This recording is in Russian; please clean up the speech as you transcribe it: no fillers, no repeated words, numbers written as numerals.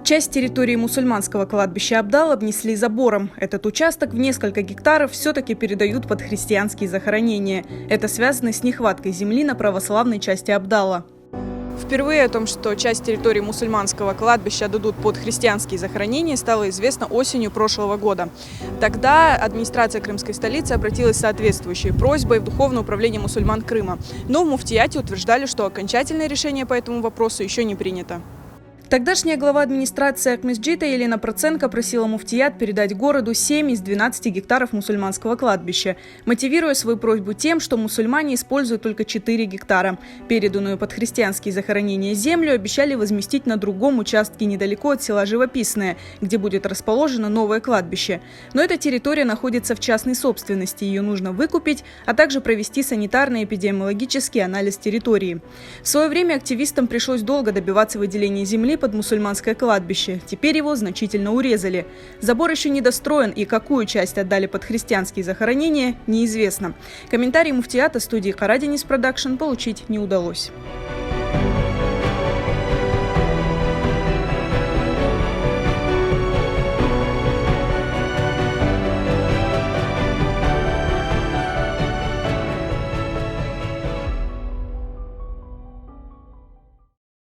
Часть территории мусульманского кладбища Абдал обнесли забором. Этот участок в несколько гектаров все-таки передают под христианские захоронения. Это связано с нехваткой земли на православной части Абдала. Впервые о том, что часть территории мусульманского кладбища отдадут под христианские захоронения, стало известно осенью прошлого года. Тогда администрация крымской столицы обратилась с соответствующей просьбой в Духовное управление мусульман Крыма. Но в муфтияте утверждали, что окончательное решение по этому вопросу еще не принято. Тогдашняя глава администрации Акмесджита Елена Проценко просила муфтият передать городу 7 из 12 гектаров мусульманского кладбища, мотивируя свою просьбу тем, что мусульмане используют только 4 гектара. Переданную под христианские захоронения землю обещали возместить на другом участке недалеко от села Живописное, где будет расположено новое кладбище. Но эта территория находится в частной собственности, ее нужно выкупить, а также провести санитарно-эпидемиологический анализ территории. В свое время активистам пришлось долго добиваться выделения земли под мусульманское кладбище. Теперь его значительно урезали. Забор еще не достроен, и какую часть отдали под христианские захоронения, неизвестно. Комментарий муфтията студии Караденис Продакшн получить не удалось.